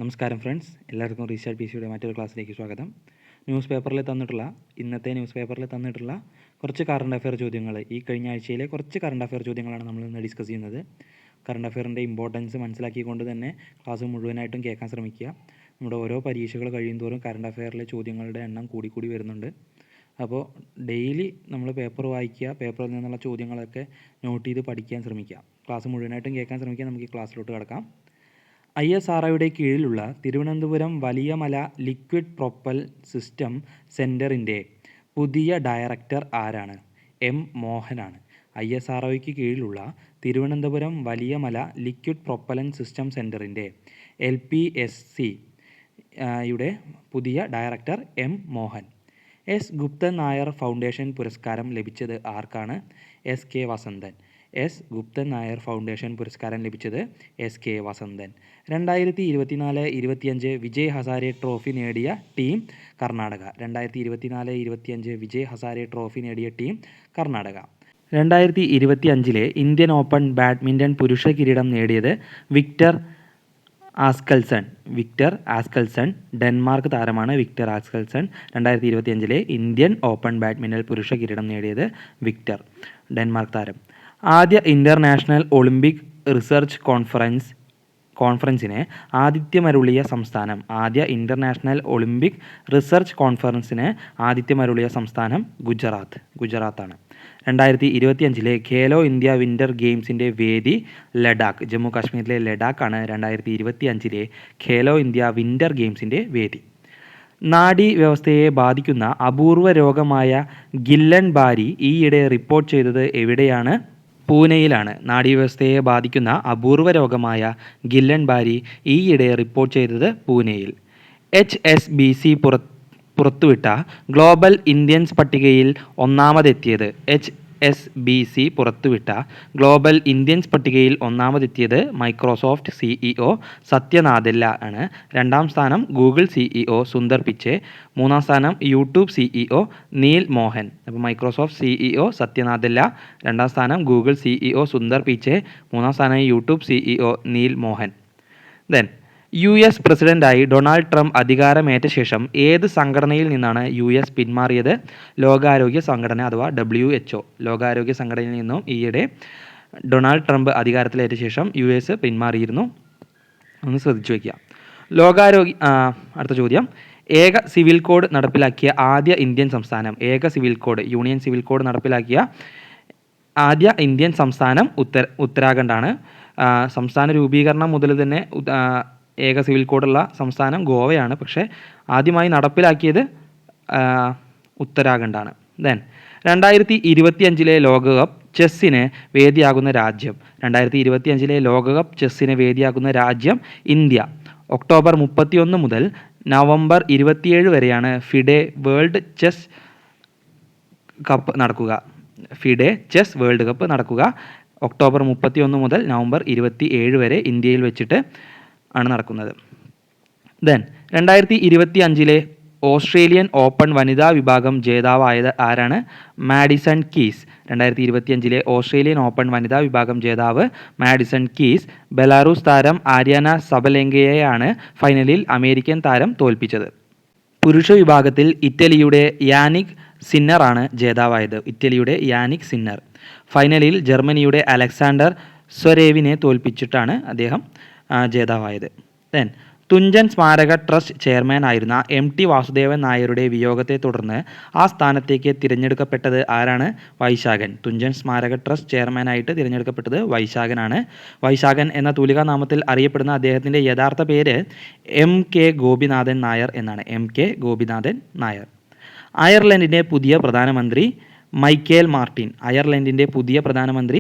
നമസ്കാരം ഫ്രണ്ട്സ്, എല്ലാവർക്കും restart P സിയുടെ മറ്റൊരു ക്ലാസ്സിലേക്ക് സ്വാഗതം. ഇന്നത്തെ ന്യൂസ് പേപ്പറിൽ തന്നിട്ടുള്ള കുറച്ച് കറണ്ട് അഫെയർ ചോദ്യങ്ങൾ, ഈ കഴിഞ്ഞ ആഴ്ചയിലെ കുറച്ച് കറണ്ട് അഫെയർ ചോദ്യങ്ങളാണ് നമ്മൾ ഇന്ന് ഡിസ്കസ് ചെയ്യുന്നത്. കറണ്ട് അഫെയറിൻ്റെ ഇമ്പോർട്ടൻസ് മനസ്സിലാക്കിക്കൊണ്ട് തന്നെ ക്ലാസ് മുഴുവനായിട്ടും കേൾക്കാൻ ശ്രമിക്കുക. നമ്മുടെ ഓരോ പരീക്ഷകൾ കഴിയുന്തോറും കറണ്ട് അഫെയറിലെ ചോദ്യങ്ങളുടെ എണ്ണം കൂടി വരുന്നുണ്ട്. അപ്പോൾ ഡെയിലി നമ്മൾ പേപ്പർ വായിക്കുക, പേപ്പറിൽ നിന്നുള്ള ചോദ്യങ്ങളൊക്കെ നോട്ട് ചെയ്ത് പഠിക്കാൻ ശ്രമിക്കുക. ക്ലാസ് മുഴുവനായിട്ടും കേൾക്കാൻ ശ്രമിക്കുക. നമുക്ക് ഈ ക്ലാസ്സിലോട്ട് കടക്കാം. ISROയുടെ കീഴിലുള്ള Thiruvananthapuram Valiyamala liquid propulsion system സെൻറ്ററിൻ്റെ പുതിയ ഡയറക്ടർ ആരാണ്? M. മോഹനാണ്. ISROയ്ക്ക് കീഴിലുള്ള Thiruvananthapuram Valiyamala liquid propulsion system സെൻറ്ററിൻ്റെ LPSC യുടെ പുതിയ director M. Mohan. S Guptan Nair foundation പുരസ്കാരം ലഭിച്ചത് ആർക്കാണ്? SK Vasanthan. S Guptan Nair foundation പുരസ്കാരം ലഭിച്ചത് SK വസന്തൻ. 2024-25 വിജയ് ഹസാരെ ട്രോഫി നേടിയ ടീം കർണാടക. 2024-25 വിജയ് ഹസാരെ ട്രോഫി നേടിയ team Karnataka. 2025 Indian open badminton പുരുഷ കിരീടം നേടിയത് വിക്ടർ ആസ്കൽസൺ. ഡെൻമാർക്ക് താരമാണ് വിക്ടർ ആസ്കൽസൺ. 2025 ഇന്ത്യൻ ഓപ്പൺ ബാഡ്മിൻ്റൺ പുരുഷ കിരീടം നേടിയത് വിക്ടർ, ഡെൻമാർക്ക് താരം. ആദ്യ ഇൻ്റർനാഷണൽ ഒളിമ്പിക് റിസർച്ച് കോൺഫറൻസിന് ആതിഥ്യമരുളിയ സംസ്ഥാനം. ആദ്യ ഇൻ്റർനാഷണൽ ഒളിമ്പിക് റിസർച്ച് കോൺഫറൻസിന് ആതിഥ്യമരുളിയ സംസ്ഥാനം ഗുജറാത്താണ്. 2025 ഖേലോ ഇന്ത്യ വിൻ്റർ ഗെയിംസിൻ്റെ വേദി ലഡാക്ക്. ജമ്മു കാശ്മീരിലെ ലഡാക്കാണ് 2025 ഖേലോ ഇന്ത്യ വിൻ്റർ ഗെയിംസിൻ്റെ വേദി. നാഡീ വ്യവസ്ഥയെ ബാധിക്കുന്ന അപൂർവ രോഗമായ ഗില്ലൻ ബാരി ഈയിടെ റിപ്പോർട്ട് ചെയ്തത് എവിടെയാണ്? പൂനെയിലാണ്. നാഡീവ്യവസ്ഥയെ ബാധിക്കുന്ന അപൂർവ രോഗമായ ഗില്ലൻ ബാരി ഈയിടെ റിപ്പോർട്ട് ചെയ്തത് പൂനെയിൽ. HSBC പുറത്തുവിട്ട ഗ്ലോബൽ ഇന്ത്യൻസ് പട്ടികയിൽ ഒന്നാമതെത്തിയത്. HSBC പുറത്തുവിട്ട ഗ്ലോബൽ ഇന്ത്യൻസ് പട്ടികയിൽ ഒന്നാമതെത്തിയത് മൈക്രോസോഫ്റ്റ് CEO സത്യ നാദെല്ല ആണ്. രണ്ടാം സ്ഥാനം ഗൂഗിൾ CEO സുന്ദർ പിച്ചെ. മൂന്നാം സ്ഥാനം യൂട്യൂബ് CEO നീൽ മോഹൻ. അപ്പോൾ മൈക്രോസോഫ്റ്റ് CEO സത്യ നാദെല്ല, രണ്ടാം സ്ഥാനം ഗൂഗിൾ CEO സുന്ദർ പിച്ചെ, മൂന്നാം സ്ഥാനം YouTube CEO Neel Mohan. US പ്രസിഡന്റായി ഡൊണാൾഡ് ട്രംപ് അധികാരമേറ്റ ശേഷം ഏത് സംഘടനയിൽ നിന്നാണ് US പിന്മാറിയത്? ലോകാരോഗ്യ സംഘടന അഥവാ WHO. ലോകാരോഗ്യ സംഘടനയിൽ നിന്നും ഈയിടെ ഡൊണാൾഡ് ട്രംപ് അധികാരത്തിലേറ്റ ശേഷം US പിന്മാറിയിരുന്നു. ഒന്ന് ശ്രദ്ധിച്ചു വയ്ക്കുക. അടുത്ത ചോദ്യം. ഏക സിവിൽ കോഡ് നടപ്പിലാക്കിയ ആദ്യ ഇന്ത്യൻ സംസ്ഥാനം. യൂണിയൻ സിവിൽ കോഡ് നടപ്പിലാക്കിയ ആദ്യ ഇന്ത്യൻ സംസ്ഥാനം ഉത്തരാഖണ്ഡാണ്. സംസ്ഥാന രൂപീകരണം മുതൽ തന്നെ ഏക സിവിൽ കോഡുള്ള സംസ്ഥാനം ഗോവയാണ്, പക്ഷേ ആദ്യമായി നടപ്പിലാക്കിയത് ഉത്തരാഖണ്ഡാണ്. 2025 ലോകകപ്പ് ചെസ്സിന് വേദിയാകുന്ന രാജ്യം. 2025 ലോകകപ്പ് ചെസ്സിന് വേദിയാകുന്ന രാജ്യം ഇന്ത്യ. ഒക്ടോബർ 31 മുതൽ നവംബർ 27 വരെയാണ് FIDE world chess world cup നടക്കുക. ഒക്ടോബർ 31 മുതൽ നവംബർ 27 വരെ ഇന്ത്യയിൽ വെച്ചിട്ട് ആണ് നടക്കുന്നത്. 2025 ഓസ്ട്രേലിയൻ ഓപ്പൺ വനിതാ വിഭാഗം ജേതാവായത് ആരാണ്? Madison keys. 2025 ഓസ്ട്രേലിയൻ ഓപ്പൺ വനിതാ വിഭാഗം ജേതാവ് മാഡിസൺ കീസ്. ബെലാറൂസ് താരം ആര്യാന സബലെങ്കയെയാണ് ഫൈനലിൽ അമേരിക്കൻ താരം തോൽപ്പിച്ചത്. പുരുഷ വിഭാഗത്തിൽ ഇറ്റലിയുടെ യാനിക് സിന്നറാണ് ജേതാവായത്. ഫൈനലിൽ ജർമ്മനിയുടെ അലക്സാണ്ടർ സ്വരേവിനെ തോൽപ്പിച്ചിട്ടാണ് അദ്ദേഹം ജേതാവായത്. തുഞ്ചൻ സ്മാരക ട്രസ്റ്റ് ചെയർമാൻ ആയിരുന്ന MT വാസുദേവൻ നായരുടെ വിയോഗത്തെ തുടർന്ന് ആ സ്ഥാനത്തേക്ക് തിരഞ്ഞെടുക്കപ്പെട്ടത് ആരാണ്? വൈശാഖൻ. തുഞ്ചൻ സ്മാരക ട്രസ്റ്റ് ചെയർമാനായിട്ട് തിരഞ്ഞെടുക്കപ്പെട്ടത് വൈശാഖനാണ്. വൈശാഖൻ എന്ന തൂലികാനാമത്തിൽ അറിയപ്പെടുന്ന അദ്ദേഹത്തിൻ്റെ യഥാർത്ഥ പേര് MK ഗോപിനാഥൻ നായർ എന്നാണ്. MK ഗോപിനാഥൻ നായർ. അയർലൻഡിൻ്റെ പുതിയ പ്രധാനമന്ത്രി മൈക്കേൽ മാർട്ടിൻ.